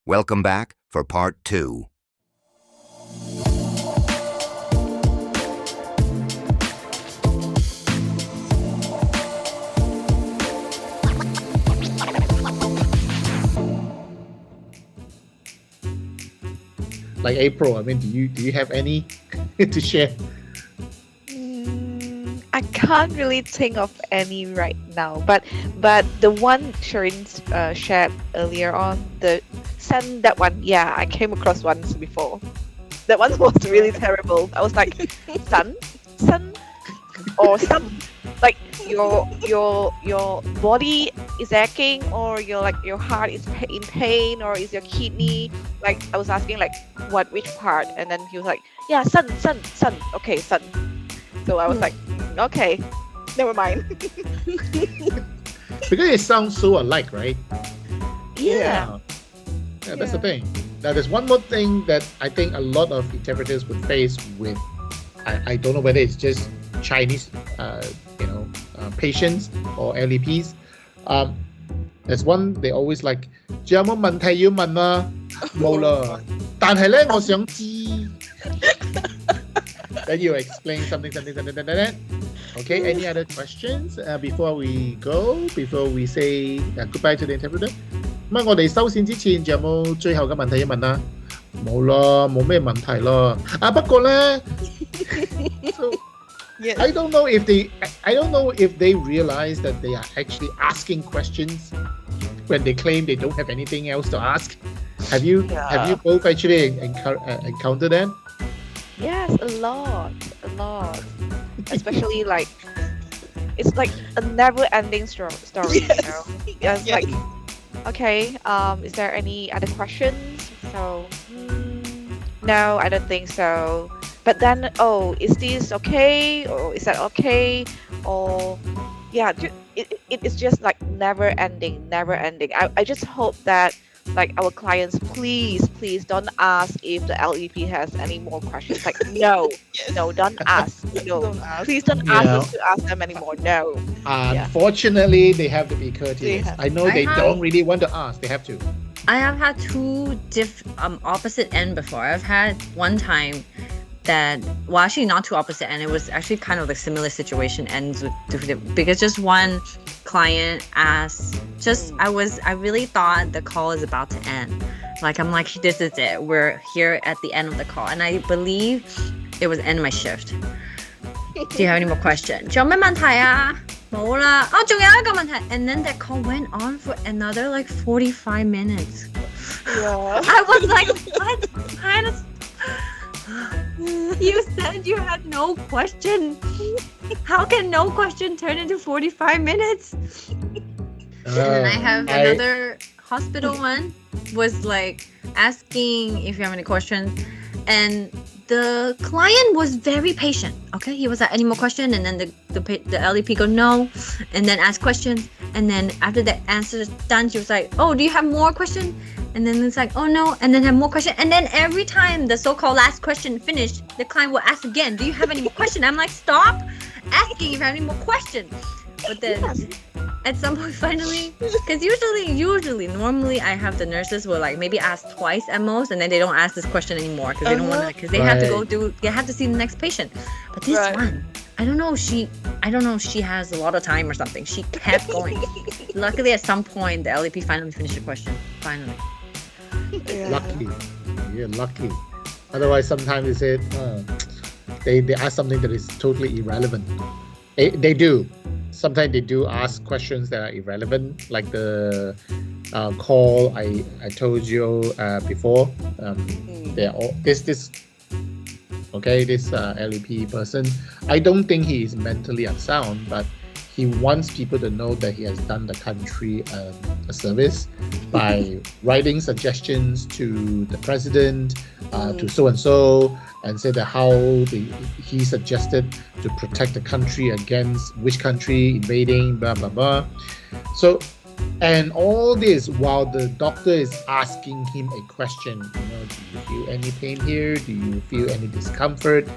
Welcome back for part 2. Like April, I mean, do you have any to share? I can't really think of any right now, but the one Sherine shared earlier on, the sun, that one, yeah, I came across once before. That one was really terrible. I was like, sun, or sun, like your body is aching, or your heart is in pain, or is your kidney, like I was asking like which part, and then he was like, yeah, sun, okay, sun. So I was like, okay, never mind. Because it sounds so alike, right? Yeah. Yeah, that's the thing. Now, there's one more thing that I think a lot of interpreters would face with. I don't know whether it's just Chinese, patients or LEPs. There's one they always like. 仲有冇問題要問啊？冇啦。但係咧，我想知。Then you explain something. Okay, any other questions before we go? Before we say goodbye to the interpreter? 咁我哋收線之前，仲有冇最後嘅問題要問啊？冇咯，冇咩問題咯。不過咧 so, Yes. I don't know if they realize that they are actually asking questions when they claim they don't have anything else to ask. Have you both actually encountered that? Yes, a lot. Especially like it's like a never-ending story. Yes. It's like, okay, is there any other questions? So no, I don't think so. But then, is this okay, or is that okay, or yeah, it is just like never ending. I just hope that like our clients, please don't ask if the LEP has any more questions. Like no, don't ask. No, Don't ask. please don't ask us to ask them anymore. No. Unfortunately, they have to be courteous. I know they have- don't really want to ask. They have to. I have had two opposite end before. I've had one time that, well, actually not two opposite end. It was actually kind of a similar situation ends with because just one client asked, I really thought the call is about to end. Like I'm like, this is it. We're here at the end of the call, and I believe it was end of my shift. Do you have any more questions? 仲有咩問題啊？冇啦。哦，仲有一個問題。And then that call went on for another like 45 minutes. Yeah. I was like, what kind of... You said you had no question. How can no question turn into 45 minutes? And then I have another hospital one was like asking if you have any questions, and the client was very patient. Okay, he was like, any more question? And then the LEP go no, and then ask questions, and then after the answer is done, she was like, oh, do you have more questions? And then it's like, oh no, and then have more questions. And then every time the so-called last question finished, the client will ask again, do you have any more questions? I'm like, stop asking if you have any more questions. But then at some point finally, because usually normally I have the nurses will like maybe ask twice at most, and then they don't ask this question anymore because they don't want to, because they have to go do, they have to see the next patient. But this one, I don't know if she has a lot of time or something. She kept going. Luckily at some point the LEP finally finished the question. Finally. Yeah. Lucky. Otherwise, sometimes they say they ask something that is totally irrelevant. They do. Sometimes they do ask questions that are irrelevant, like the call I told you before. They're all this LEP person. I don't think he is mentally unsound, but he wants people to know that he has done the country a service by writing suggestions to the president, to so-and-so, and say that how he suggested to protect the country against which country invading, blah, blah, blah. So, and all this while the doctor is asking him a question, do you feel any pain here? Do you feel any discomfort?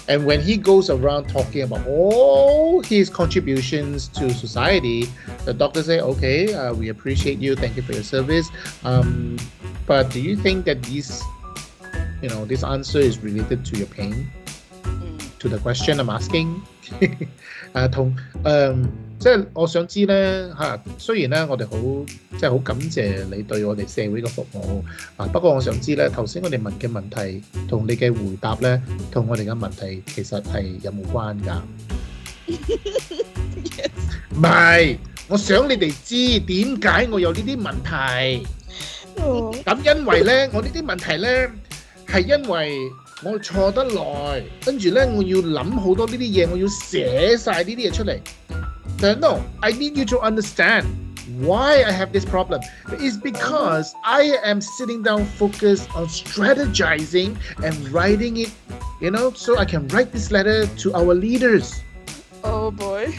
And when he goes around talking about all his contributions to society, the doctor say, okay, we appreciate you. Thank you for your service. But do you think that this answer is related to your pain? To the question I'm asking? 即係我想知咧雖然咧我哋好感謝你對我哋社會嘅服務不過我想知咧頭先我哋問嘅問題同你嘅回答咧同我哋嘅問題其實係有冇關㗎？唔係，我想你哋知點解我有呢啲問題。咁因為咧我呢啲問題咧係因為我錯得耐，跟住咧我要諗好多呢啲嘢，我要寫晒呢啲嘢出嚟。No, I need you to understand why I have this problem. It's because I am sitting down focused on strategizing and writing it, so I can write this letter to our leaders. Oh boy.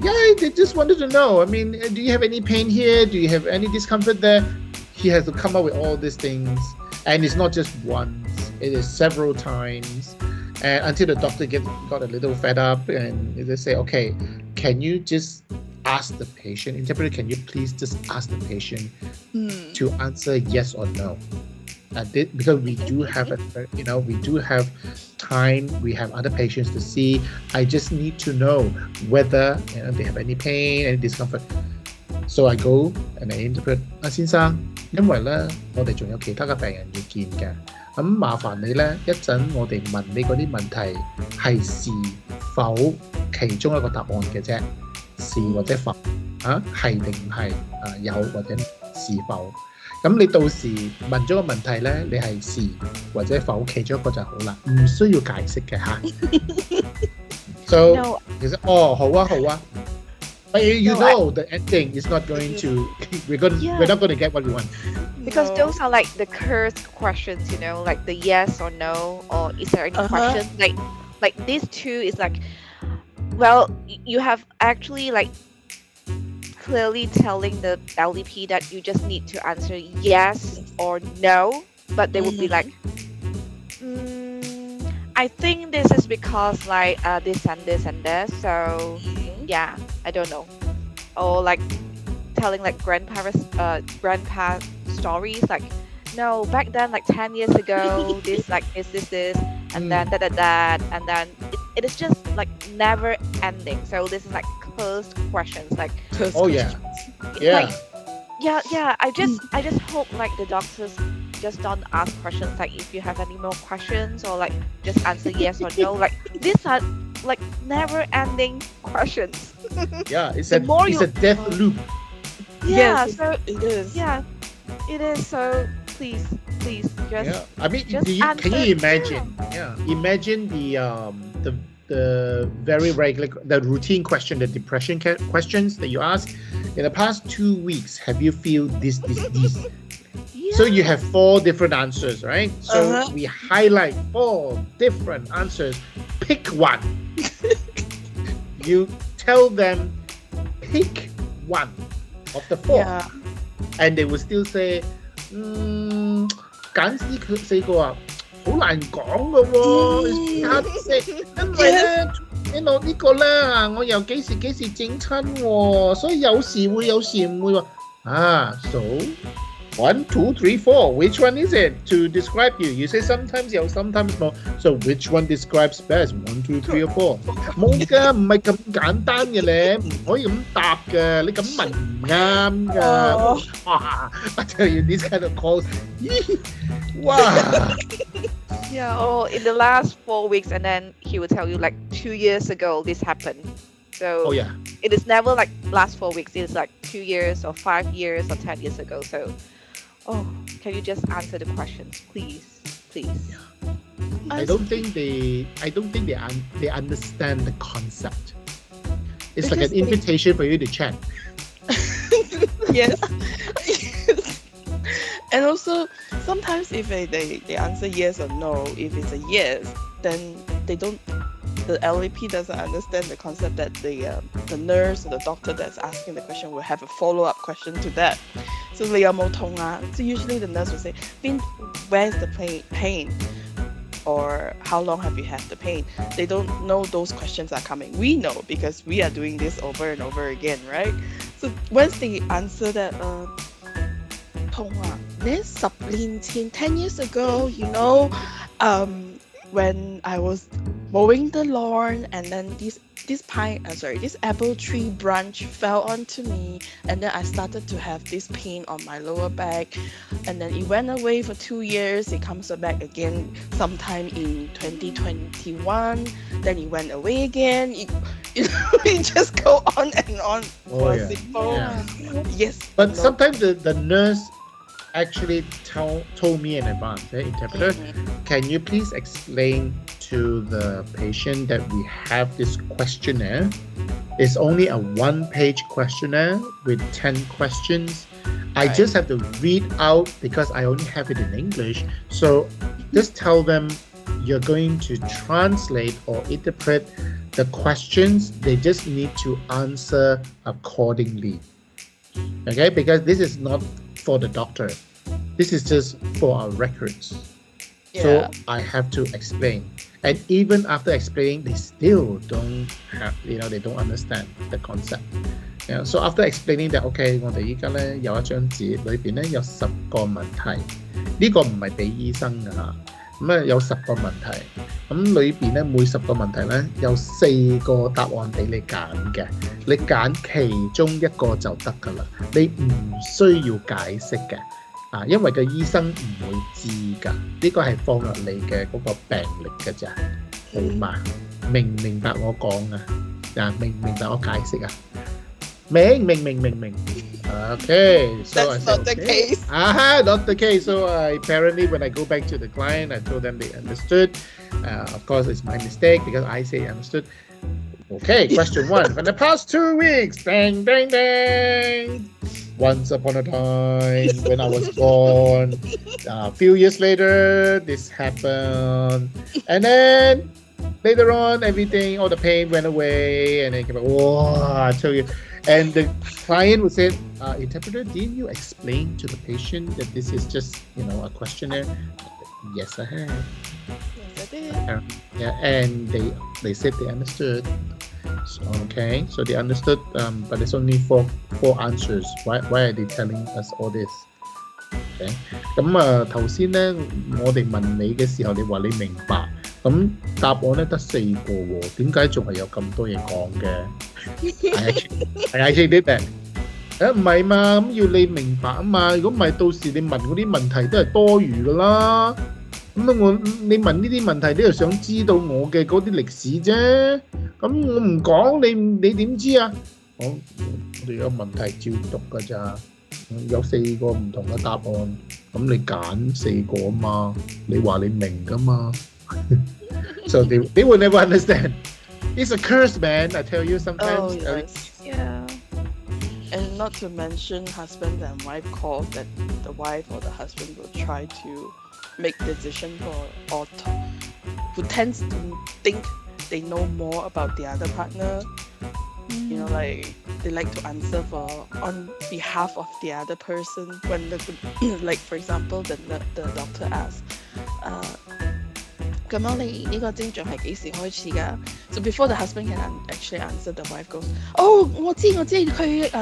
Yeah, they just wanted to know. I mean, do you have any pain here? Do you have any discomfort there? He has to come up with all these things. And it's not just once, it is several times. And until the doctor got a little fed up and they say, okay, can you just ask the patient, interpreter, can you please just ask the patient to answer yes or no? Because we do have time, we have other patients to see. I just need to know whether they have any pain, any discomfort. So I go and I interpret 先生，因為咧我哋仲有其他嘅病人要見嘅，咁麻煩你咧一陣我哋問你嗰啲問題係是否其中一個答案嘅啫，是或者否係定唔係有或者是否。咁你到時問咗個問題咧，你係是或者否其中一個就好啦，唔需要解釋嘅嚇。So 其實好啊。But the ending is not going to. We're not going to get what we want. Because those are like the cursed questions, like the yes or no, or is there any question? Like these two is like, well, you have actually like clearly telling the LDP that you just need to answer yes or no, but they would be like, I think this is because like this and this and this, so yeah, I don't know. Or like telling like grandpa stories like, no, back then like 10 years ago, this like this, and then that, and then it is just like never ending. So this is like closed questions, like yeah. Like, yeah. I just hope like the doctors just don't ask questions like if you have any more questions or like just answer yes or no. Like these are like never ending questions. Yeah, it's a death loop. Yeah, yes, so it is. Yeah, it is. So please just I mean, just can you imagine? Yeah, imagine the very regular, the routine question, the depression questions that you ask. In the past 2 weeks, have you feel this? Yeah. So you have 4 different answers, right? So we highlight 4 different answers. Pick one. You tell them pick one of the 4, and they will still say, 揀4個啊，好難講㗎喎，因為咧。呢個咧我又幾時整親喎，所以有時會有時唔會喎。So 1, 2, 3, 4. Which one is it to describe you? You say sometimes yes, sometimes no. So which one describes best? 1, 2, 3 or 4? 冇㗎，唔係咁簡單嘅咧，唔可以咁答㗎，你咁問唔啱㗎。哇 I tell you, this kind of calls. Wow. Yeah, or in the last 4 weeks, and then he would tell you like 2 years ago this happened. So it is never like last 4 weeks. It's like 2 years or 5 years or 10 years ago. So, can you just answer the questions, please? Yeah. I don't think they understand the concept. It's like an invitation for you to chat. Yes. And also, sometimes if they answer yes or no, if it's a yes, then the LAP doesn't understand the concept that the nurse or the doctor that's asking the question will have a follow-up question to that. So 你有冇痛啊? So usually the nurse will say, where's the pain? or how long have you had the pain? They don't know those questions are coming. We know because we are doing this over and over again, right? So once they answer that, 痛啊，呢10年前 10 years ago, when I was mowing the lawn and then this apple tree branch fell onto me, and then I started to have this pain on my lower back, and then it went away for 2 years. It comes back again sometime in 2021. Then it went away again. It just go on and on for simple. Yeah. Yes. But sometimes the nurse actually told me in advance, interpreter, can you please explain to the patient that we have this questionnaire? It's only a 1-page questionnaire with 10 questions. I just have to read out because I only have it in English. So just tell them you're going to translate or interpret the questions. They just need to answer accordingly. Okay, because this is not for the doctor. This is just for our records. Yeah. So I have to explain. And even after explaining, they still don't have, they don't understand the concept. So after explaining that, okay, 我哋依家咧有一張紙，裏邊咧有10個問題，呢個唔係俾醫生㗎嚇。咁啊有10個問題，咁裏邊咧每10個問題咧有4個答案俾你揀嘅，你揀其中一個就得㗎啦，你唔需要解釋嘅。因為個醫生唔會知㗎，呢個係放落你嘅嗰個病歷㗎咋，好嘛？明唔明白我講啊？明唔明白我解釋啊？明。Okay, so that's not the case. Not the case. So apparently, when I go back to the client, I told them they understood. Of course, it's my mistake because I say understood. Okay, question 1. For the past 2 weeks, bang, bang, bang. Once upon a time, when I was born, a few years later, this happened, and then later on, everything, all the pain went away, and then came back. Oh, I tell you. And the client would say, interpreter, didn't you explain to the patient that this is just, a questionnaire? Yes, I have. Yes, I did. Yeah, and they said they understood. So they understood, but it's only four answers. Why are they telling us all this? Okay. 咁頭先咧，我哋問你嘅時候，你話你明白，咁答案咧得4個喎，點解仲係有咁多嘢講嘅？I actually did that。唔係嘛，咁要你明白啊嘛，如果唔係到時你問嗰啲問題都係多餘噶啦。咁你問呢啲問題，你又想知道我嘅嗰啲歷史啫。咁我唔講，你點知啊？我哋有問題照讀㗎咋，有4個唔同嘅答案，咁你揀4個啊嘛，你話你明㗎嘛。So they will never understand. It's a curse, man. I tell you sometimes. Oh, yes. Yeah. And not to mention husband and wife calls that the wife or the husband will try to make decision who tends to think they know more about the other partner. Like they like to answer on behalf of the other person. When like for example, the doctor asks, 咁樣你呢個症狀係幾時開始㗎？ So before the husband can actually answer, the wife goes, "Oh, 我知佢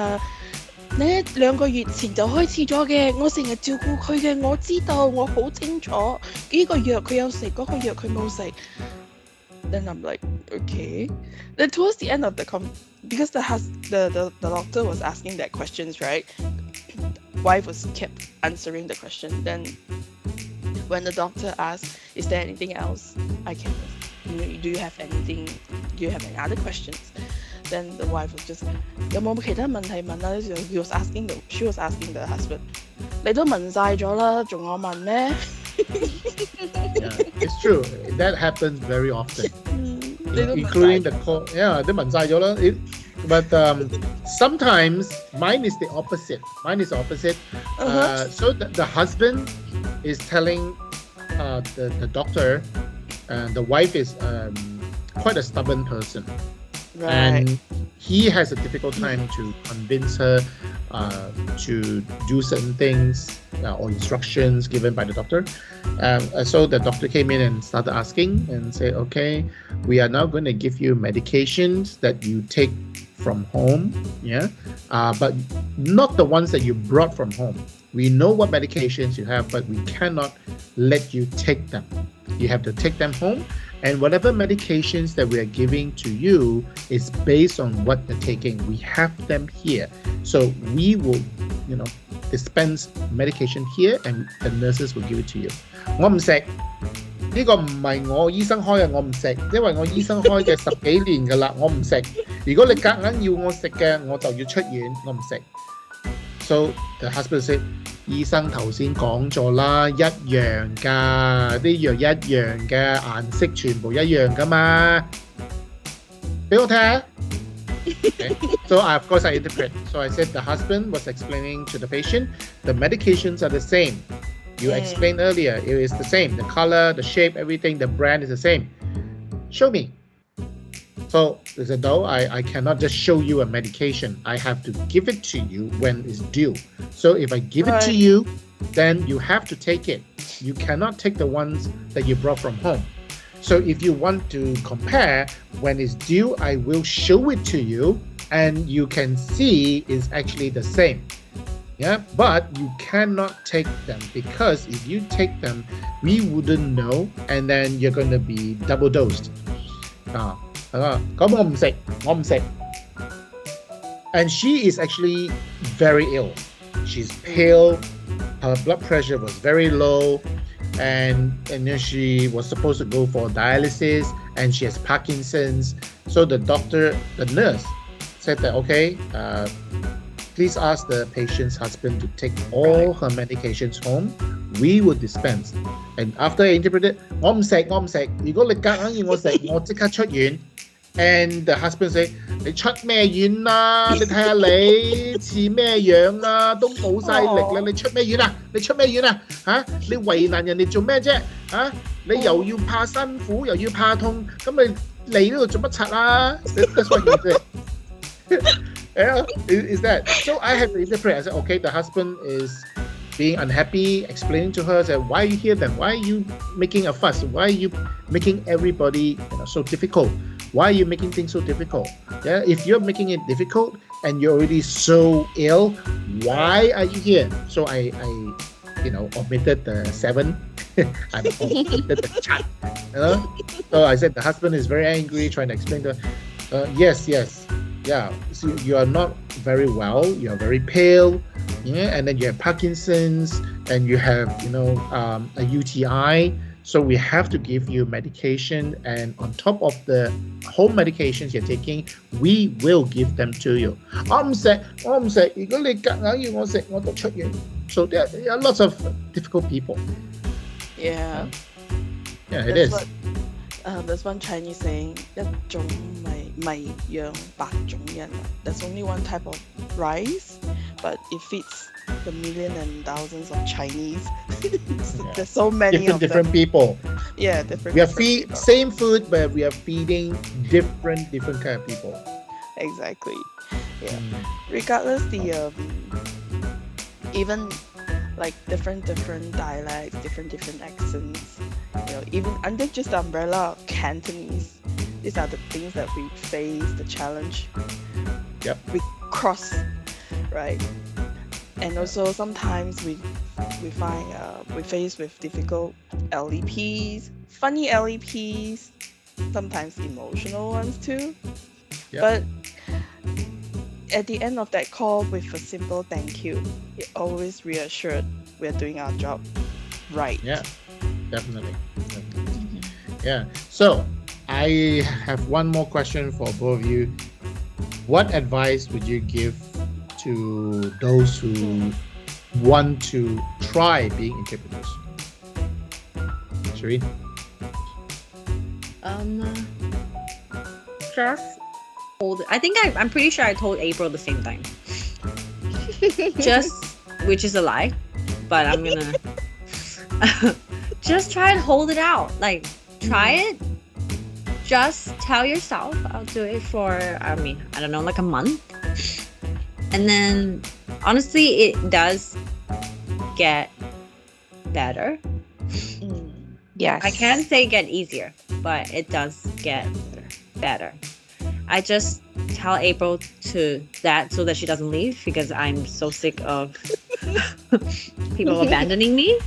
你2個月前就開始咗嘅，我成日照顧佢嘅，我知道，我好清楚。呢個藥佢有食，嗰個藥佢冇食。" Then I'm like, okay. Then towards the end of because the doctor was asking that questions, right? Wife was kept answering the question. Then when the doctor asked, "Is there anything else I can? Do you have anything? Do you have any other questions?" Then the wife was just, 有冇其他問題問啊？ She was asking the husband. 你都問晒咗啦，仲有問咩？ Yeah, it's true. That happens very often, including the call. Yeah, 都問晒咗啦。But sometimes mine is the opposite. So the husband is telling the doctor, and the wife is quite a stubborn person. Right. And he has a difficult time to convince her to do certain things or instructions given by the doctor. So the doctor came in and started asking and said, okay, we are now going to give you medications that you take from home, but not the ones that you brought from home. We know what medications you have, but we cannot let you take them. You have to take them home, and whatever medications that we are giving to you is based on what you're taking. We have them here. So we will, dispense medication here, and the nurses will give it to you. 我唔食呢個唔係我醫生開嘅，我唔食，因為我醫生開嘅10幾年㗎啦，我唔食。如果你夾硬要我食嘅，我就要出院，我唔食。So the husband said, 醫生頭先講咗啦，一樣㗎，啲藥一樣嘅，顏色全部一樣㗎嘛。俾我睇下。Okay. So of course I interpret. So I said the husband was explaining to the patient, the medications are the same. You explained earlier, it is the same. The color, the shape, everything, the brand is the same. Show me. So they said, no, I cannot just show you a medication. I have to give it to you when it's due. So if I give it to you, then you have to take it. You cannot take the ones that you brought from home. So if you want to compare, when it's due, I will show it to you and you can see it's actually the same. Yeah, but you cannot take them because if you take them, we wouldn't know and then you're going to be double dosed. And she is actually very ill. She's pale, her blood pressure was very low, and then she was supposed to go for dialysis, and she has Parkinson's. So the nurse said that, okay, please ask the patient's husband to take all her medications home. We will dispense. And after I interpreted, 我唔食，如果你夾硬要我食，我即刻出院。And the husband say, 你出咩院啊？你睇下你似咩樣啊？都冇晒力啦！你出咩院啊？你為難人哋做咩啫？你又要怕辛苦，又要怕痛，咁你嚟呢度做乜柒啊？ That's what he said. Yeah, is that? So I had to interpret. I said, okay, the husband is being unhappy, explaining to her, said, why are you here then? Why are you making a fuss? Why are you making everybody so difficult? Why are you making things so difficult? Yeah, if you're making it difficult and you're already so ill, why are you here? So I omitted the 7. I omitted the chat. So I said the husband is very angry, trying to explain to her, yes. Yeah, so you are not very well, you are very pale, and then you have Parkinson's, and you have, a UTI. So we have to give you medication, and on top of the home medications you're taking, we will give them to you. 我唔食，如果你夾硬要我食，我就出院. So there are lots of difficult people. Yeah. Yeah, it is. There's one Chinese saying, 一種米養百種人. There's only one type of rice, but it feeds the millions and thousands of Chinese. There's so many different people. Yeah, different. We are same food, but we are feeding different kind of people. Exactly. Yeah. Regardless, the even like different dialects, different accents. Even under just the umbrella of Cantonese, these are the things that we face, the challenge. Yep. We cross, right? And also sometimes we find we face with difficult LEPs, funny LEPs, sometimes emotional ones too. Yep. But at the end of that call, with a simple thank you, it always reassured we're doing our job right. Yeah, definitely. Yeah. So I have one more question for both of you. What advice would you give to those who want to try being interpreters? Sherine? Just hold it. I think I'm pretty sure I told April the same time. Which is a lie, but I'm gonna just try and hold it out. Like, try it. just tell yourself, I'll do it for, I mean, I don't know, like a month. And then honestly, it does get better. Yes. I can't say get easier, but it does get better. I just tell April to that so that she doesn't leave, because I'm so sick of people abandoning me.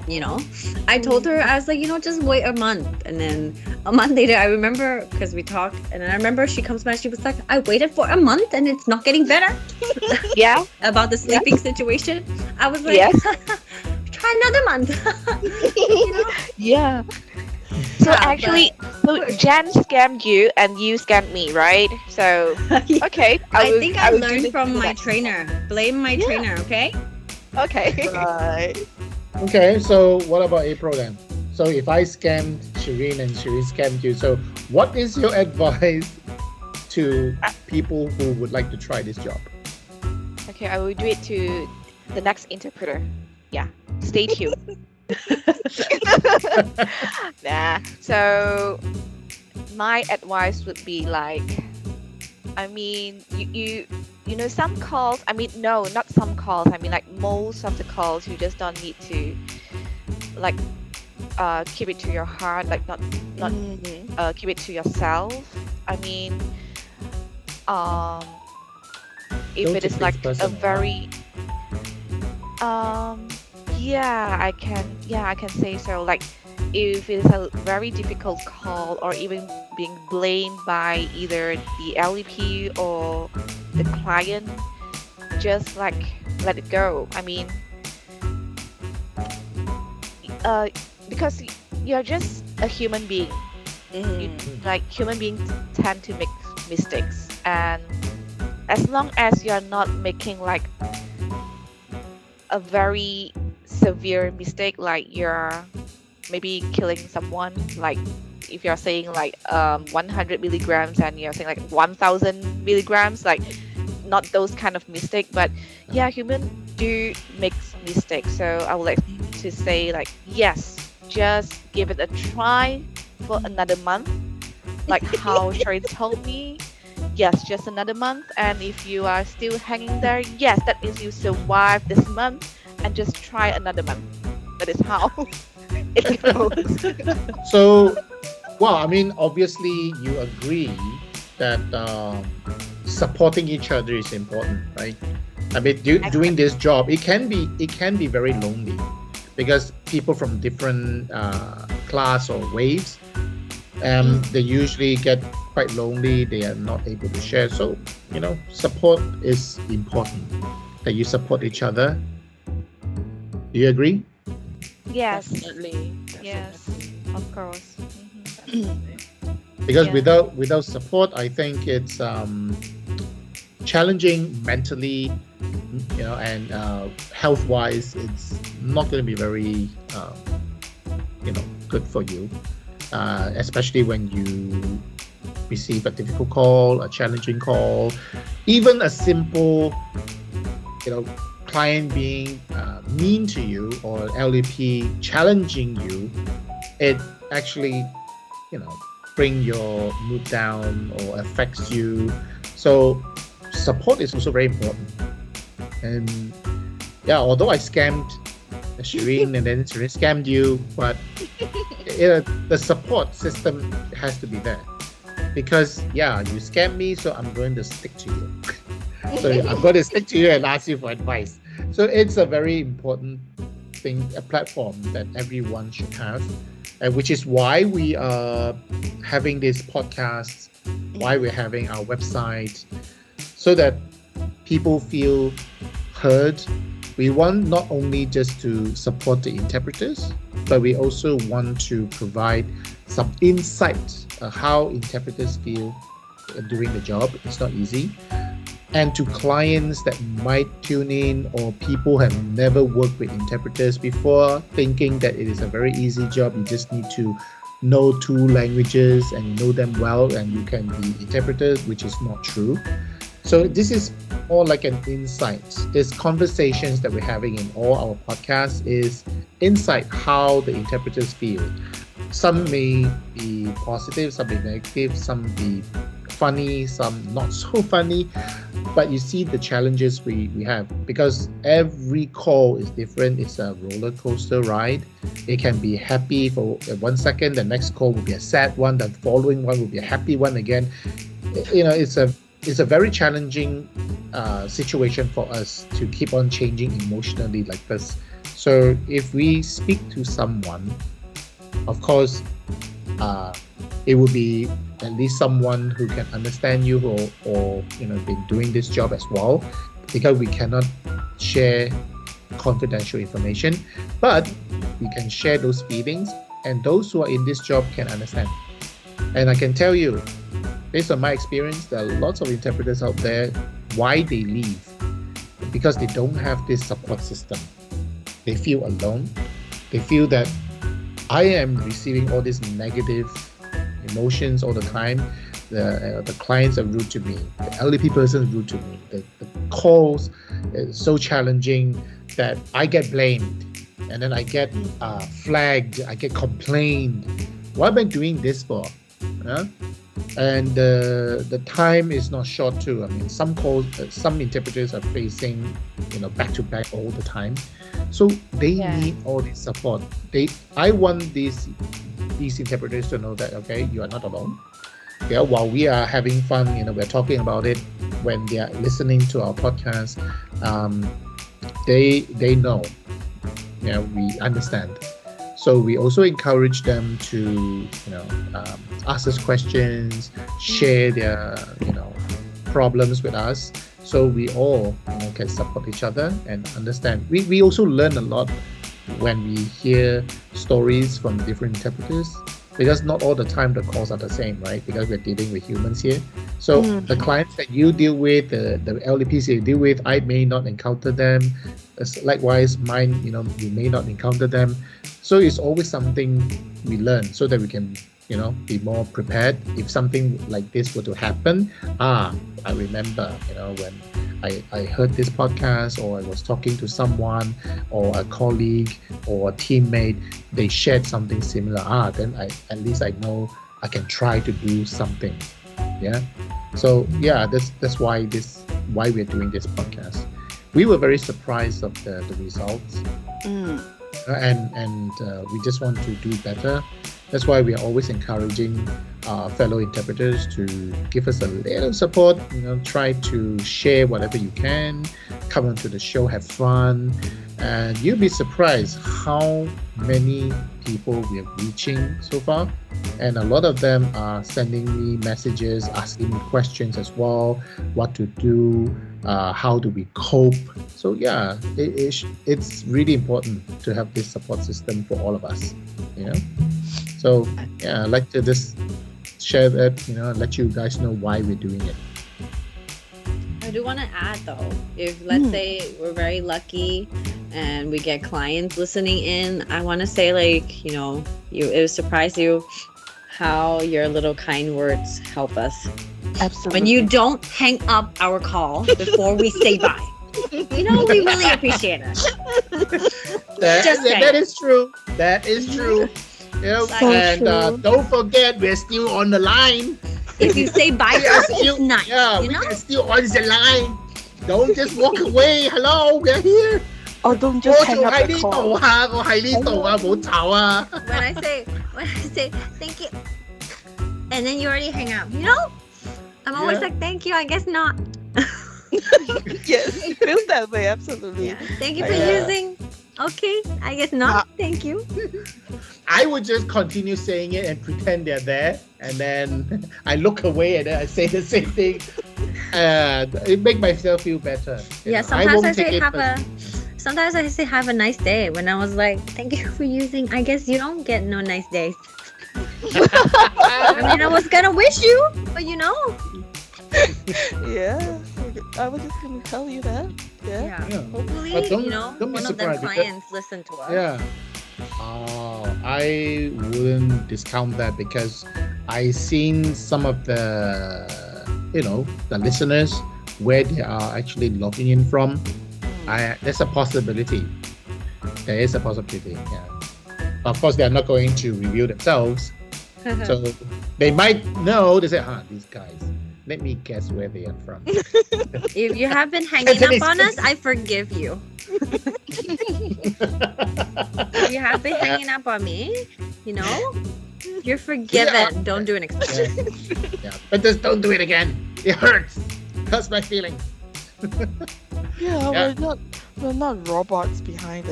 You know, I told her, I was like, just wait a month. And then a month later, I remember, because we talked, and then I remember she comes back, she was like, I waited for a month and it's not getting better. Yeah. About the sleeping situation. I was like, Yes. try another month. Yeah. So Yeah, actually, so Jan scammed you and you scammed me, right? So okay. I will- think I will do learned this from my next. trainer. Blame my trainer, okay? Okay. Right. Okay, so what about April then? So if I scammed Sherine and Sherine scammed you, so what is your advice to people who would like to try this job? Okay, I will do it to the next interpreter. Yeah. Stay tuned. Nah. So my advice would be like, I mean, you know, some calls, I mean, no, not some calls, I mean like most of the calls, you just don't need to like keep it to your heart, like not keep it to yourself. I mean, if Don't it take is like things a personal, very yeah, I can say so. Like, if it's a very difficult call, or even being blamed by either the LEP or the client, just like let it go. I mean, because you're just a human being. Like, human beings tend to make mistakes, and as long as you're not making like a very severe mistake, like you're maybe killing someone, like if you're saying like 100 milligrams and you're saying like 1000 milligrams, like not those kind of mistake, but yeah, human do make mistakes. So I would like to say like, yes, just give it a try for another month, like how Sherine told me. Yes, just another month, and if you are still hanging there, yes, that means you survived this month, and just try another month. That is how it goes. So, well, I mean, obviously you agree that supporting each other is important, right? I mean, doing this job, it can be very lonely, because people from different class or waves, they usually get quite lonely. They are not able to share. So, support is important. That you support each other. Do you agree? Yes, Definitely. yes, of course. Because Yeah. without support, I think it's challenging mentally, and health wise, it's not going to be very good for you, especially when you receive a difficult call, a challenging call, even a simple client being mean to you, or LEP challenging you. It actually bring your mood down or affects you. So support is also very important. And yeah, although I scammed Sherine and then Sherine scammed you, but the support system has to be there, because you scammed me, so I'm going to stick to you. So I'm going to stick to you and ask you for advice. So it's a very important thing, a platform that everyone should have, which is why we are having this podcast, why we're having our website, so that people feel heard. We want not only just to support the interpreters, but we also want to provide some insight how interpreters feel doing the job. It's not easy. And to clients that might tune in, or people have never worked with interpreters before, thinking that it is a very easy job, you just need to know 2 languages and you know them well and you can be interpreters, which is not true. So this is more like an insight. These conversations that we're having in all our podcasts is insight how the interpreters feel. some may be positive, some be negative, some be funny, some not so funny. But you see the challenges we have, because every call is different. It's a roller coaster ride. It can be happy for 1 second, the next call will be a sad one, the following one will be a happy one again. It's a very challenging situation for us to keep on changing emotionally like this. So if we speak to someone, of course, it will be at least someone who can understand you, or been doing this job as well, because we cannot share confidential information, but we can share those feelings, and those who are in this job can understand. And I can tell you, based on my experience, there are lots of interpreters out there, why they leave, because they don't have this support system. They feel alone. They feel that I am receiving all these negative emotions all the time. The clients are rude to me. The LDP person is rude to me. The calls is so challenging that I get blamed, and then I get flagged. I get complained. What am I doing this for? And the time is not short too. I mean, some calls, some interpreters are facing back to back all the time, so they need all this support. I want these interpreters to know that, okay, you are not alone. Yeah, while we are having fun, we're talking about it. When they are listening to our podcast, they know. Yeah, we understand. So we also encourage them to, ask us questions, share their, problems with us, so we all, can support each other and understand. We also learn a lot when we hear stories from different interpreters, because not all the time the calls are the same, right? Because we're dealing with humans here. So the clients that you deal with, the LDPs you deal with, I may not encounter them. Likewise, mine, you may not encounter them. So it's always something we learn, so that we can, be more prepared if something like this were to happen. I remember, when I heard this podcast, or I was talking to someone, or a colleague, or a teammate, they shared something similar. Then at least I know I can try to do something. Yeah. So yeah, that's why we're doing this podcast. We were very surprised of the results, and we just want to do better. That's why we are always encouraging fellow interpreters to give us a little support. Try to share whatever you can. Come onto the show, have fun, and you'll be surprised how many people we are reaching so far. And a lot of them are sending me messages, asking me questions as well. What to do? How do we cope? So yeah, it's really important to have this support system for all of us. So yeah, I'd like to just share that, let you guys know why we're doing it. I do want to add though, if let's say we're very lucky and we get clients listening in, I want to say it will surprise you how your little kind words help us. Absolutely. When you don't hang up our call before we say bye. We really appreciate it. That is true. That is true. Don't forget, we're still on the line. If you say bye first, it's nice. Yeah, we are still on the line. Don't just walk away. Hello, we're here. Or don't just hang up the call. When I say thank you, and then you already hang up. I'm always like, thank you. I guess not. Yes, it feels that way. Absolutely. Yeah. Thank you for using. Okay, I guess not. Thank you. I would just continue saying it and pretend they're there, and then I look away and then I say the same thing. It makes myself feel better. Sometimes I say have a nice day. When I was like, thank you for using. I guess you don't get no nice days. I was gonna wish you, but Yeah, I was just gonna tell you that. Yeah. Hopefully, don't one of them clients listen to us. Yeah. I wouldn't discount that, because I seen some of the listeners where they are actually logging in from. There's a possibility. There is a possibility. Yeah. Of course, they are not going to reveal themselves. So they might know. They say, these guys. Let me guess where they are from. If you have been hanging up on us, I forgive you. If you have been hanging up on me, you're forgiven. Don't do an expression. Yeah, but just don't do it again. It hurts. Hurts my feelings. Yeah, we're not robots behind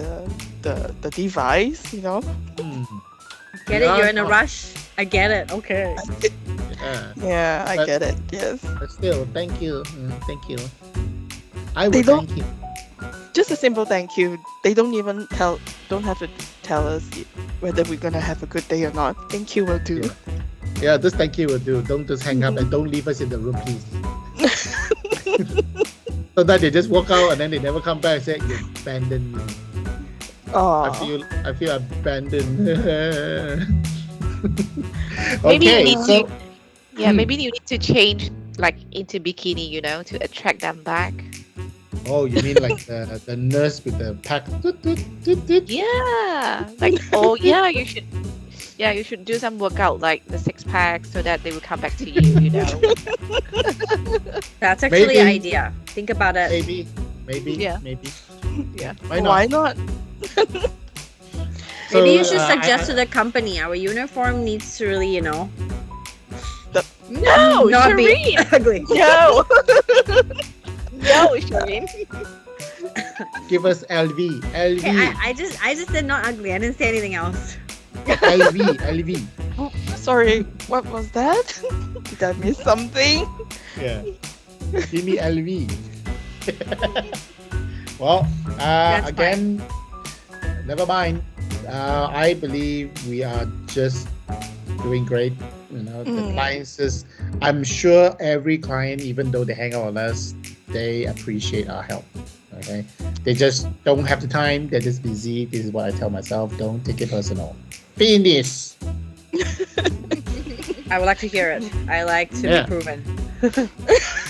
the device, Get it? You're in a rush. I get it. Okay. Yeah, I get it. Yes. But still, thank you. Thank you. I will thank you. Just a simple thank you. They don't have to tell us whether we're gonna have a good day or not. Thank you will do. Yeah, this thank you will do. Don't just hang up and don't leave us in the room, please. So that they just walk out and then they never come back and say, you abandoned me. Oh. I feel abandoned. Maybe Okay, you need maybe you need to change into bikini, to attract them back. Oh, you mean like the nurse with the pack? Yeah. You should do some workout like the 6-pack so that they will come back to you, That's actually an idea. Think about it. Maybe. Yeah. Yeah. Why not? Maybe you should suggest to the company our uniform needs to really, No, not be Sherine. ugly. No. No, Sherine. Give us LV. Okay, I just said not ugly. I didn't say anything else. LV. Oh, sorry, what was that? Did I miss something? Yeah. Give me LV. Well, again, never mind. I believe we are just doing great. The clients I'm sure every client, even though they hang out on us, they appreciate our help. Okay, they just don't have the time. They're just busy. This is what I tell myself. Don't take it personal. Finish. I would like to hear it. I like to be proven.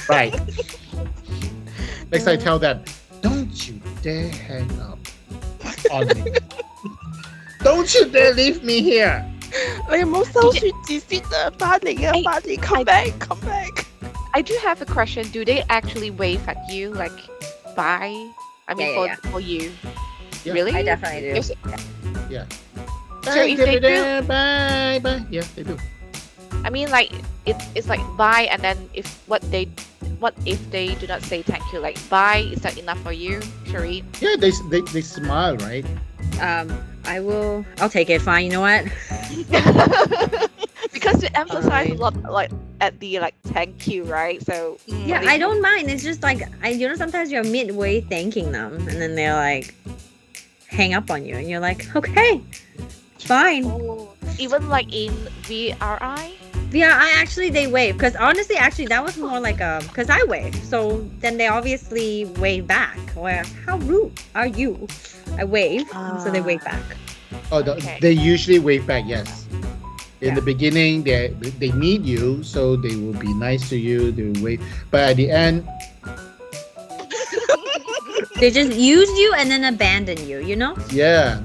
Right. Next, I tell them, don't you dare hang up on me. Don't you dare leave me here. 你有冇收住字先啊？翻嚟啊！翻嚟 come back. I do have a question. Do they actually wave at you like bye? I mean for you. Yeah. Really? I definitely do. Yeah. So if they do, bye. Yeah, they do. I mean like it's like bye, and then what if they do not say thank you? Like bye, is that enough for you, Sherine? Yeah, they smile, right? I'll take it. Fine. You know what? Because you emphasize a lot at the thank you, right? So yeah, I don't mind. It's just sometimes you're midway thanking them and then they're like hang up on you and you're like, okay, fine. Even in VRI? VRI actually they wave because honestly that was more like because I wave, so then they obviously wave back. Well, how rude are you? I wave, so they wave back. Oh, they usually wave back. Yes. In the beginning, they need you, so they will be nice to you. They will wait, but at the end, they just use you and then abandon you. Yeah.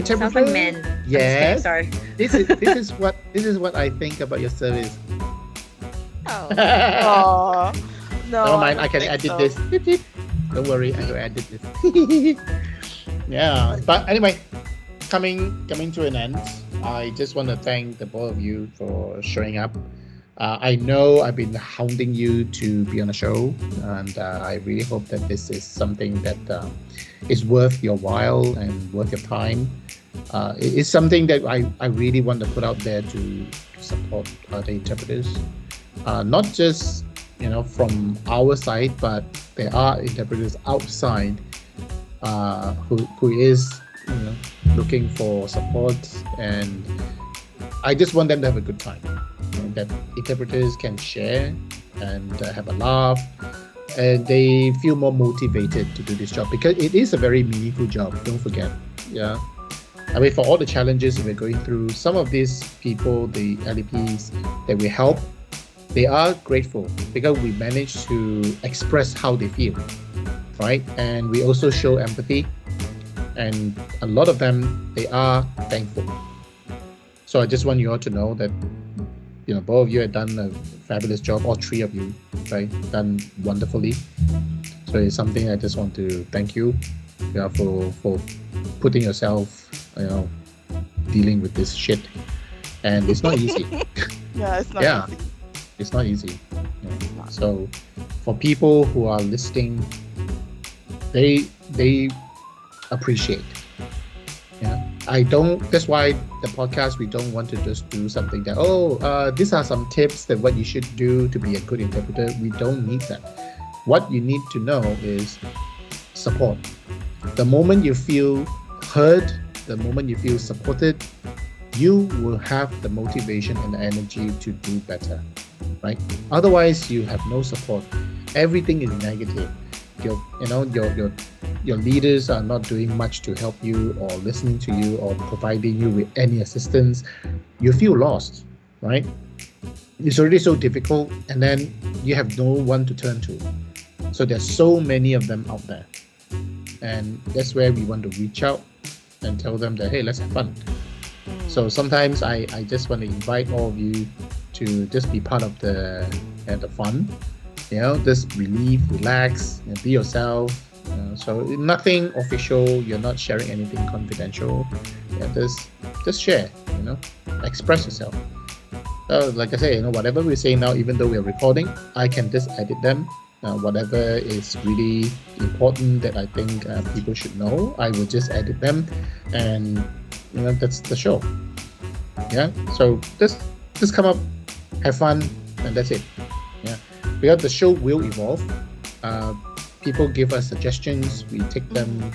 Sounds like men. Yes. Sorry. This is what I think about your service. Oh. No. Never mind. I can edit this. Don't worry, I will edit this. Yeah. But anyway, coming to an end. I just want to thank the both of you for showing up. I know I've been hounding you to be on the show, and I really hope that this is something that is worth your while and worth your time. It's something that I really want to put out there to support the interpreters, not just from our side, but there are interpreters outside who is looking for support, and I just want them to have a good time. That interpreters can share and have a laugh, and they feel more motivated to do this job because it is a very meaningful job. Don't forget, yeah. I mean, for all the challenges we're going through, some of these people, the LEPs that we help, they are grateful because we manage to express how they feel, right? And we also show empathy. and a lot of them, they are thankful. So I just want you all to know that, both of you have done a fabulous job, all three of you, right? Done wonderfully. So it's something I just want to thank you, for putting yourself, dealing with this shit. And it's not easy. Yeah, it's not Yeah. easy. It's not easy. So for people who are listening, they appreciate. That's why the podcast, we don't want to just do something that, these are some tips that what you should do to be a good interpreter. We don't need that. What you need to know is support. The moment you feel heard, the moment you feel supported, you will have the motivation and the energy to do better, right? Otherwise, you have no support. Everything is negative. Your leaders are not doing much to help you or listening to you or providing you with any assistance. You feel lost, right? It's already so difficult, and then you have no one to turn to. So there's so many of them out there, and that's where we want to reach out and tell them that, hey, let's have fun. So sometimes I just want to invite all of you to just be part of the fun. Just relax, and be yourself. So nothing official. You're not sharing anything confidential. Just share. Express yourself. Like I say, whatever we say now, even though we're recording, I can just edit them. Whatever is really important that I think people should know, I will just edit them, and that's the show. Yeah. So just come up, have fun, and that's it. Yeah. Because the show will evolve. People give us suggestions. We take them.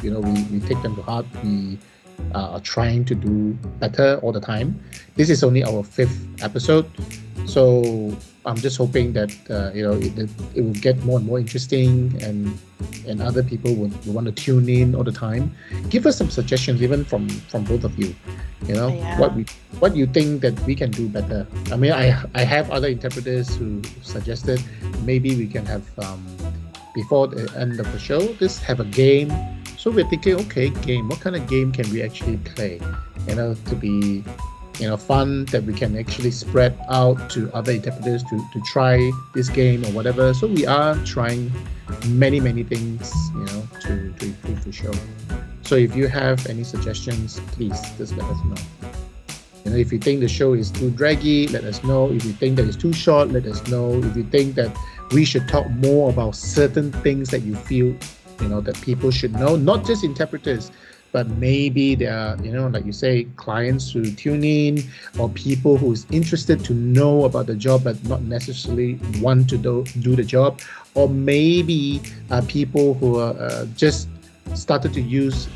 We take them to heart. We are trying to do better all the time. This is only our 5th episode, so I'm just hoping that it will get more and more interesting, and other people will want to tune in all the time. Give us some suggestions, even from both of you. What you think that we can do better. I mean, I have other interpreters who suggested maybe we can have before the end of the show, just have a game. So we're thinking, okay, game. What kind of game can we actually play? To be fun, that we can actually spread out to other interpreters to try this game or whatever. So we are trying many things, to improve the show. So if you have any suggestions, please just let us know. If you think the show is too draggy, let us know. If you think that it's too short, let us know. If you think that we should talk more about certain things that you feel, that people should know, not just interpreters, but maybe there are, like you say, clients who tune in, or people who's interested to know about the job but not necessarily want to do the job, or maybe people who are just started to use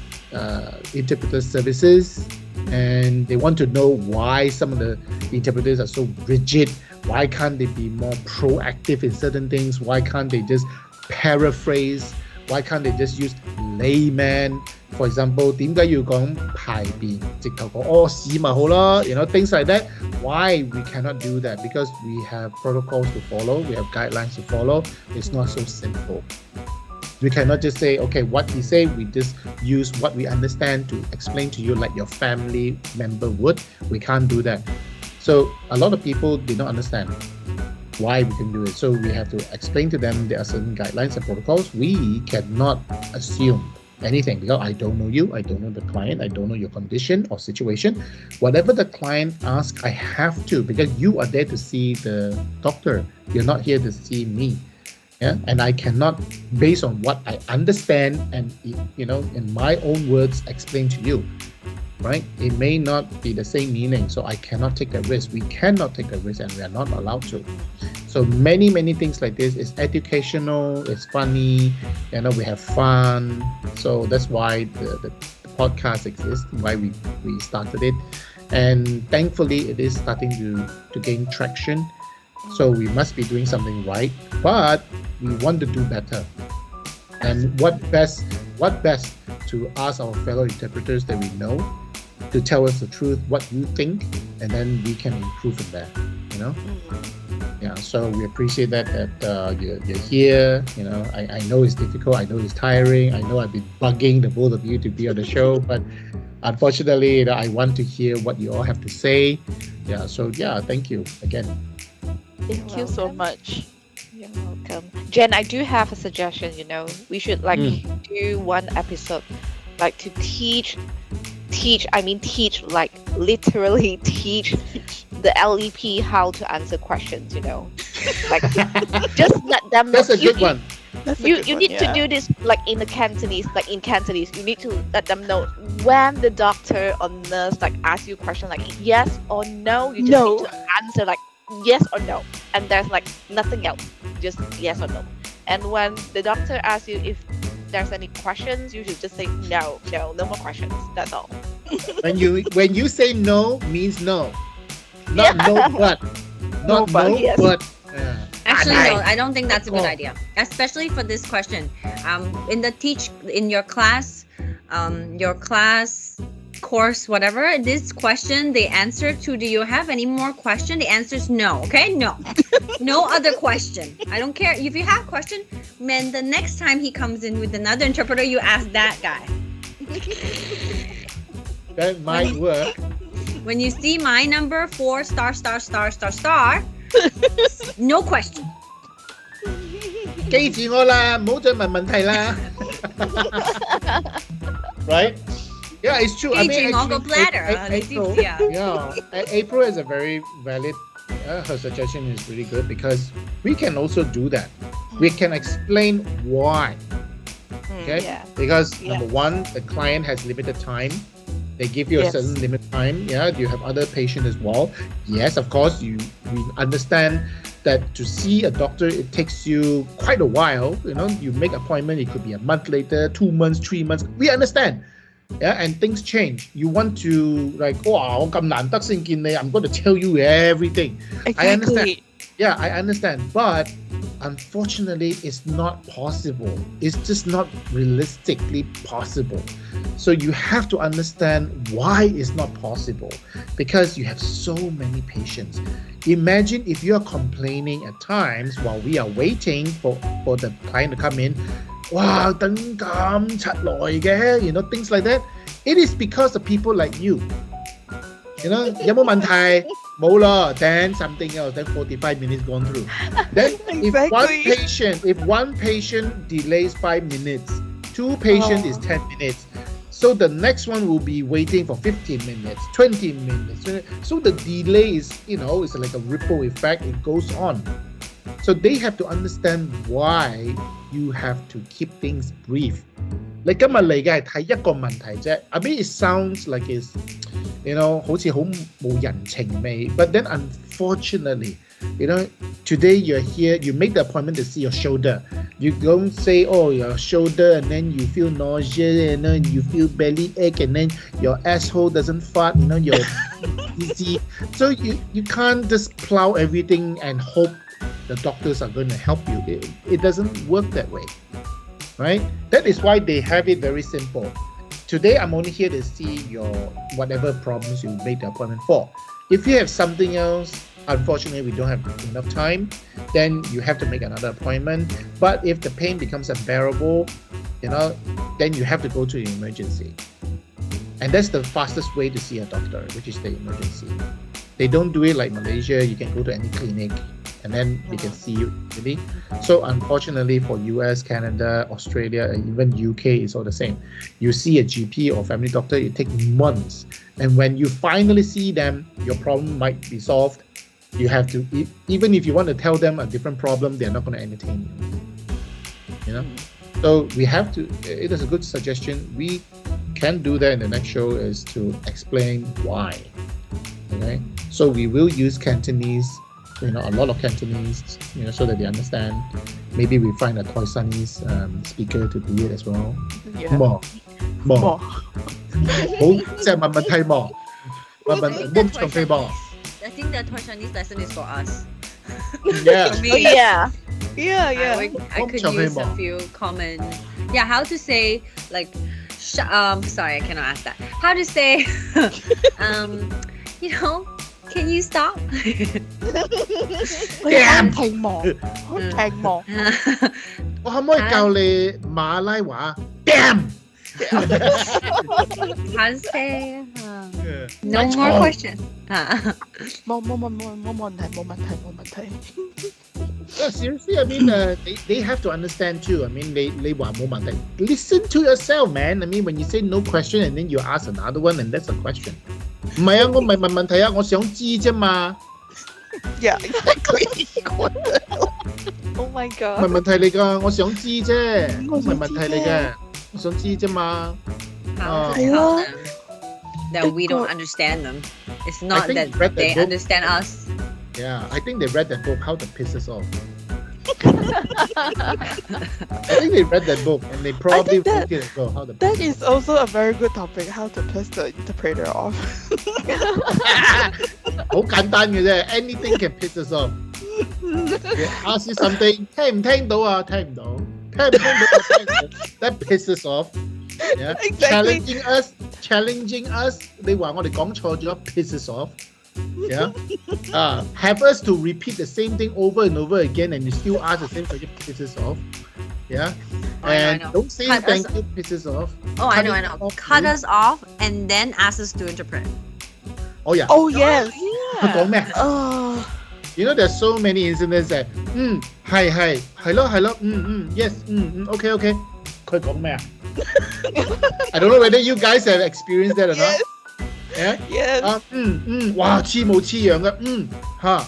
interpreter services, and they want to know why some of the interpreters are so rigid. Why can't they be more proactive in certain things? Why can't they just paraphrase? Why can't they just use layman? For example, 點解要講排便？直頭講屙屎咪好咯，things like that. Why we cannot do that? Because we have protocols to follow, we have guidelines to follow. It's not so simple. We cannot just say, okay, what we say, we just use what we understand to explain to you like your family member would. We can't do that. So a lot of people did not understand why we can do it. So we have to explain to them there are certain guidelines and protocols. We cannot assume anything because I don't know you, I don't know the client, I don't know your condition or situation. Whatever the client asks, I have to, because you are there to see the doctor. You're not here to see me. Yeah, and I cannot, based on what I understand and in my own words, explain to you. Right? It may not be the same meaning, so I cannot take a risk. We cannot take a risk, and we are not allowed to. So many things like this is educational. It's funny. We have fun. So that's why the podcast exists. Why we started it, and thankfully it is starting to gain traction. So we must be doing something right, but we want to do better. And what best to ask our fellow interpreters that we know to tell us the truth, what you think, and then we can improve from there. Yeah, so we appreciate that you're here. I know it's difficult. I know it's tiring. I know I've been bugging the both of you to be on the show, but unfortunately, I want to hear what you all have to say. Yeah, so yeah, thank you again. Thank you so much. You're welcome. Jen, I do have a suggestion, we should like Mm. do one episode like to teach like literally teach the LEP how to answer questions, Like just let them know. That's a good one. That's a You good you one, need to yeah. do this like in the Cantonese, you need to let them know when the doctor or nurse like ask you a question like yes or no, you just No. need to answer like yes or no, and there's like nothing else, just yes or no. And when the doctor asks you if there's any questions, you should just say no more questions. That's all. When you say no means no, not no but, No not but, no yes. but. Actually, Right. no, I don't think that's a good Oh. idea, especially for this question. In your class, course, whatever. This question, the answer to, do you have any more question? The answer is no. Okay, no, no other question. I don't care if you have question. Man, the next time he comes in with another interpreter, you ask that guy. That might work. When you see my number 4 star star star star star, no question. 記住我啦，唔好再問問題啦。Right? Yeah, it's true. I mean, 記住我個 actually, bladder，你知唔知啊？ yeah, April is a very valid. Her suggestion is really good because we can also do that. We can explain why. Okay? Yeah. Because Yeah. number one, the client has limited time. They give you a Yes. certain limit time. Yeah. Do you have other patients as well? Yes, of course. We understand that to see a doctor, it takes you quite a while. You make appointment, it could be a month later, 2 months, 3 months. We understand. Yeah, and things change. You want to like, wow, I'm going to tell you everything. I understand. Exactly. Yeah, I understand. But unfortunately, it's not possible. It's just not realistically possible. So you have to understand why it's not possible, because you have so many patients. Imagine if you are complaining at times while we are waiting for the client to come in. Wow, 等咁柒耐嘅, things like that. It is because of people like you. 有冇問題？冇啦, then something else, then 45 minutes gone through. Then Exactly. if one patient delays 5 minutes, 2 patients is 10 minutes. So the next one will be waiting for 15 minutes, 20 minutes. So the delay is, it's like a ripple effect. It goes on. So they have to understand why you have to keep things brief. 你今日嚟嘅係睇一個問題啫。I mean, it sounds like it's, 好似好冇人情味. But then unfortunately, today you're here, you make the appointment to see your shoulder. You don't say, oh, your shoulder, and then you feel nausea, and then you feel belly ache, and then your asshole doesn't fart, you're dizzy. So you can't just plow everything and hope the doctors are going to help you. It doesn't work that way, right? That is why they have it very simple. Today, I'm only here to see your whatever problems you made the appointment for. If you have something else, unfortunately, we don't have enough time, then you have to make another appointment. But if the pain becomes unbearable, then you have to go to the emergency. And that's the fastest way to see a doctor, which is the emergency. They don't do it like Malaysia. You can go to any clinic and then they can see you easily. So unfortunately for US, Canada, Australia, and even UK, it's all the same. You see a GP or family doctor, it takes months. And when you finally see them, your problem might be solved. You have to, even if you want to tell them a different problem, they're not going to entertain you. So we have to, it is a good suggestion. We can do that in the next show, is to explain why. Okay? So we will use Cantonese, a lot of Cantonese, so that they understand. Maybe we find a Khoisanese speaker to do it as well. Yeah. More. More. 好，即係問問題more。問長飛more。 I think that Chinese lesson is for us. Yeah. For me, Oh yeah. Yeah, yeah. I could use a few common. Yeah, how to say like, sorry, I cannot ask that. How to say, Can you stop? 開題目，開題目。我可唔可以教你馬拉話 ？Damn！ Can't say. No more questions. 冇問題。Seriously, I mean, they have to understand too. I mean, 你話冇問題 Listen to yourself, man. I mean, when you say no question and then you ask another one and that's a question. 唔係啊，我唔係問問題啊，我想知啫嘛。Yeah, exactly. Oh my 唔係 god. 問題嚟㗎，我想知啫，唔係問題嚟嘅，我想知啫嘛。How to I tell know. them that we don't understand them. It's not think that you read the they book. understand us. Yeah, I think they read that book, How to Piss Us Off. I think they read that book and they probably I think that- wrote it as well. How to That piss is also a very good topic, how to piss the interpreter off. 好簡單嘅啫 ，anything can piss us off. Okay, ask you something， 聽唔聽到啊？聽唔到，聽唔聽到？That pisses off. Yeah, Exactly. challenging us. 你話我哋講錯咗 pisses off. Yeah, have us to repeat the same thing over and over again, and you still ask the same question pisses off. Yeah, I and know. don't say Cut thank us- you pisses off. Oh, I know. Cut it off, Cut please. us off and then ask us to interpret. Oh yeah. Oh yes. 佢講咩？ Oh, You know, there's so many incidents that 係咯yes okay 佢講咩啊 I don't know whether you guys have experienced that or not. yes, Yeah? yes. 哇似模似樣嘅佢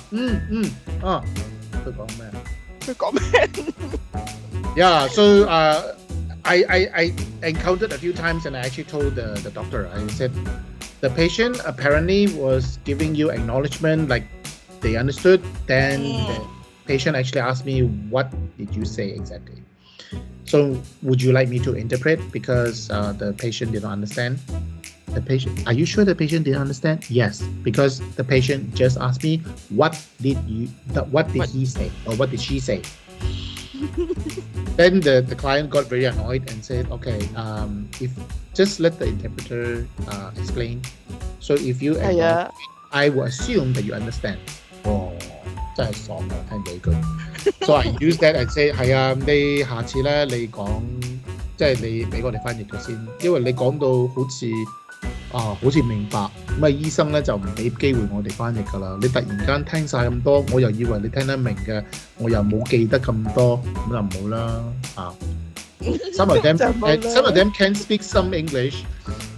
講咩啊佢講咩？ Yeah, so I encountered a few times and I actually told the doctor, I said, the patient apparently was giving you acknowledgement like they understood. Then the patient actually asked me, what did you say exactly? So would you like me to interpret because the patient didn't understand? The patient, are you sure the patient didn't understand? Yes, because the patient just asked me, what did he say or what did she say? Then the client got very annoyed and said, okay, if just let the interpreter explain. So if you acknowledge, I will assume that you understand. 真係爽啊！聽到呢句 So I use that and say 係啊，你下次咧你講即係你俾我哋翻譯咗先，因為你講到好似明白，咁啊醫生咧就唔俾機會我哋翻譯㗎啦。你突然間聽晒咁多，我又以為你聽得明嘅，我又冇記得咁多，咁就唔好啦啊。Some of them can speak some English,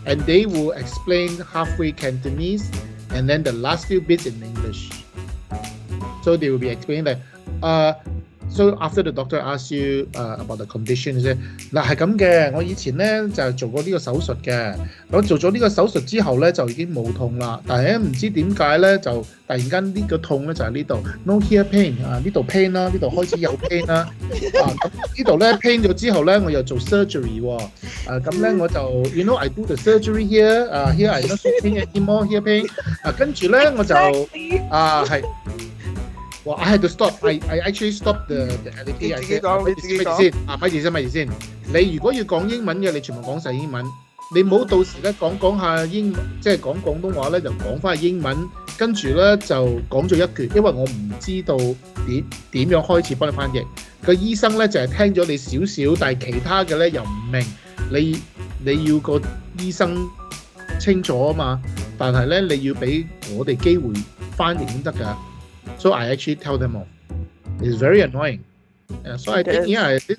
and they will explain halfway Cantonese, and then the last few bits in English. So they will be explaining that, so after the doctor asks you about the condition, 嗱係咁嘅，我以前咧就做過呢個手術嘅，咁做咗呢個手術之後咧就已經冇痛啦，但係咧唔知點解咧就突然間呢個痛咧就喺呢度 no here pain 呢度 pain 啦，呢度開始有 pain 啦，咁呢度咧 pain 咗之後咧我又做 surgery 喎，咁咧我就 you know I do the surgery here, here I not pain anymore here pain，跟住咧我就係。Well, I had to stop. I actually stopped the LAP. I said, 咪住先。你如果要講英文嘅，你全部講晒英文。你唔好到時咧講下即係講廣東話咧，就講翻英文，跟住咧就講咗一橛，因為我唔知道點樣開始幫你翻譯。個醫生咧就係聽咗你少少，但係其他嘅咧又唔明。你要個醫生清楚啊嘛，但係咧你要俾我哋機會翻譯先得㗎。So I actually tell them off. It's very annoying. So I think,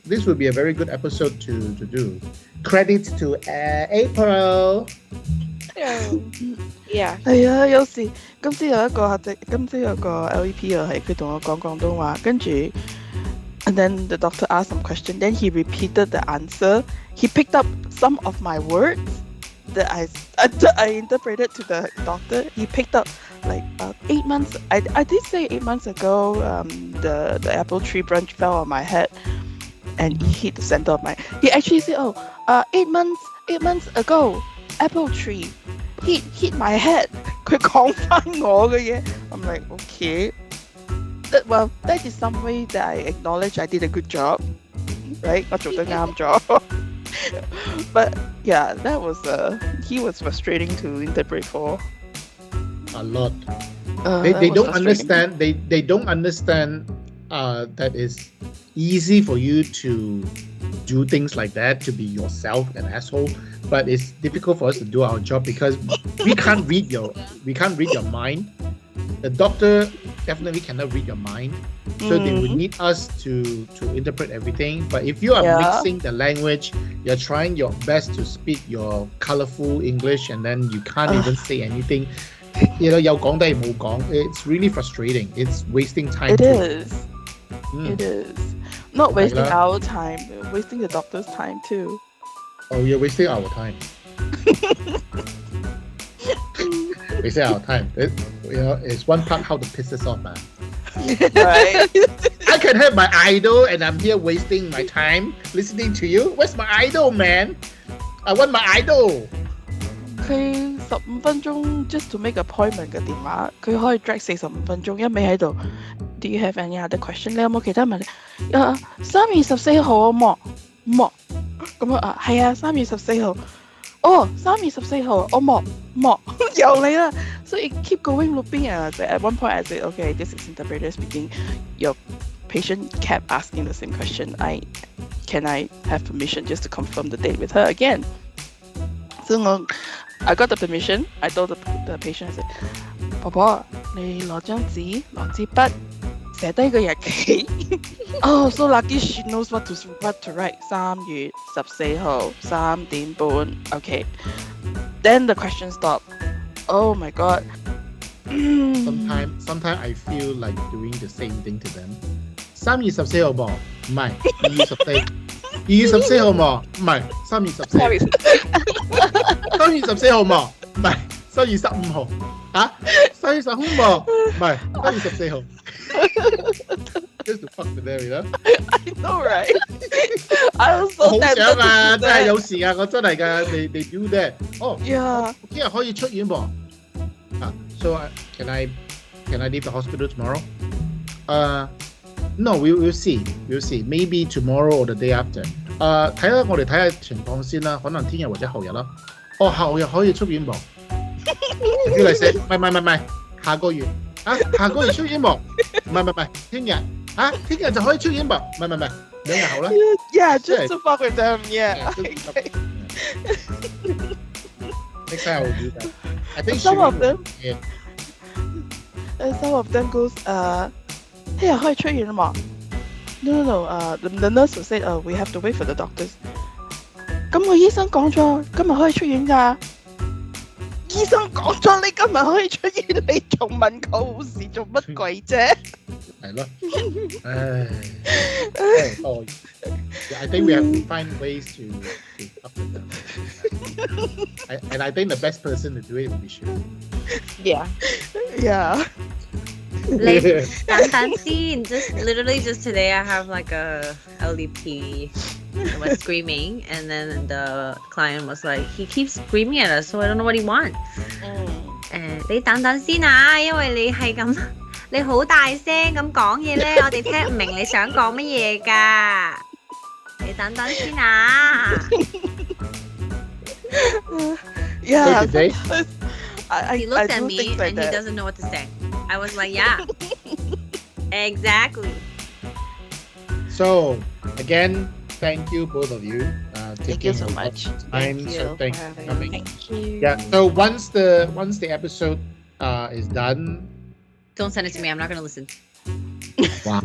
this would be a very good episode to do. Credits to April. Yeah. 係啊，有時今朝有個 LEP 又係佢同我講廣東話，跟住 and then the doctor asked some question, then he repeated the answer. He picked up some of my words that I interpreted to the doctor. He picked up like 8 months. I did say 8 months ago, the apple tree branch fell on my head, and he hit the center of my. He actually said, 8 months ago, apple tree hit my head. 佢講返我嘅嘢 I'm like, okay. Well, that is some way that I acknowledge I did a good job, right? 我做得啱咗。But yeah, that was he was frustrating to interpret for. A lot. They was don't frustrating. understand. They don't understand that it's easy for you to do things like that, to be yourself an asshole, but it's difficult for us to do our job because we can't read your mind. The doctor definitely cannot read your mind, so they would need us to interpret everything. But if you are Yeah. mixing the language, you're trying your best to speak your colorful English, and then you can't even say anything.有講低冇講. It's really frustrating. It's wasting time. It too. is. It is. Not Okay wasting lah. our time, wasting the doctor's time too. Oh, you're wasting our time. Wasting our time. It's one part how to piss us off, man. Right? I can have my idol, and I'm here wasting my time listening to you. Where's my idol, man? I want my idol. 佢15分鐘 just to make appointment 嘅電話，佢可以 drag 45分鐘，一味喺度。Do you have any other question？ 你有冇其他問題？3月14號啊，莫咁啊，係啊，3月14號。哦，3月14號，我莫又嚟啦。So it keep going looping, and at one point I said, okay, this is interpreter speaking. Your patient kept asking the same question. Can I have permission just to confirm the date with her again? So I got the permission. I told the patient, I said, 婆婆，你攞張紙，攞支筆，寫低個日期。Oh, so lucky she knows what to write. 3月14號3點半。Okay. Then the question stopped. Oh my god. Sometimes I feel like doing the same thing to them. 3月14號噃，唔係2月14。2月14號噃，唔係3月14。3月14號噃，唔係3月15號。嚇，3月15號唔係3月14號。Just to fuck with them, you know? I know, right? I was so 好 tempted 想 to 啊， do 真係 that. 有時啊，我真係㗎，they do that. Oh, Yeah. 今日可以出院噃。So can I leave the hospital tomorrow? No, we'll see. We'll see. Maybe tomorrow or the day after. 我哋睇下情況先啦，可能聽日或者後日啦。哦，後日可以出院噃。要嚟寫，唔係，下個月啊，下個月出院噃。唔係，聽日啊，聽日就可以出院噃。唔係，2日後啦。Yeah, just to fuck with them. Yeah. Next time I will do that. I think Some of them. Yeah. And some of them goes, 聽日可以出院嘛？No. The nurse will say, we have to wait for the doctors. 咁個醫生講咗，今日可以出院㗎。醫生講咗你今日可以出院，你仲問個護士做乜鬼啫？係咯，Oh, I think we have to find ways to up with them. And I think the best person to do it will be Sherine. Yeah. Yeah. Like, just today I have like a LDP that was screaming, and then the client was like, he keeps screaming at us, so I don't know what he wants. 你等等先啊，因為你係咁，你好大聲咁講嘢咧，我哋聽唔明你想講乜嘢㗎。你等等先啊。Yeah. So today, He looked at do me things like and he that. doesn't know what to say. I was like, yeah, exactly. so again, thank you both of you. Thank you so taking much. Time, Thank so you thanks for for having coming. me. Thank you. Yeah. So once the episode is done, Don't send it to me. I'm not going to listen. wow.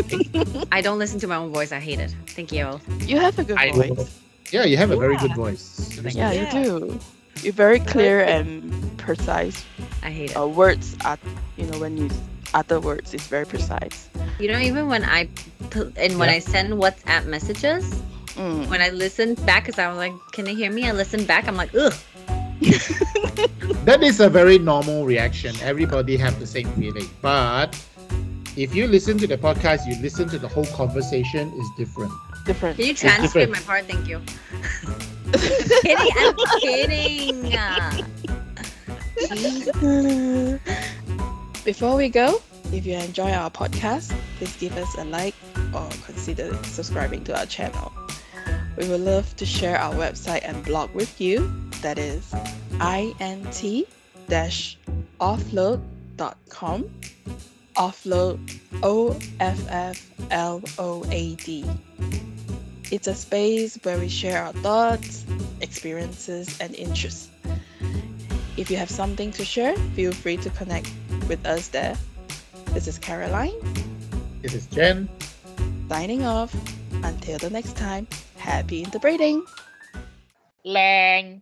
I don't listen to my own voice. I hate it. Thank you. You have a good I voice. will. Yeah, you have a very good voice. Yeah, you do. You're very clear and precise. I hate it. Words are, when you utter words, it's very precise. Even when when I send WhatsApp messages, when I listen back, because I was like, can they hear me? I listen back. I'm like, ugh. That is a very normal reaction. Everybody have the same feeling. But if you listen to the podcast, you listen to the whole conversation, is different. Different. Can you different. transcribe my part? Thank you. I'm kidding. Before we go, if you enjoy our podcast, please give us a like or consider subscribing to our channel. We would love to share our website and blog with you. That is int-offload.com. offload.com. Offload, OFFLOAD. It's a space where we share our thoughts, experiences, and interests. If you have something to share, feel free to connect with us there. This is Caroline. This is Jen. Signing off. Until the next time, happy interpreting. Lang.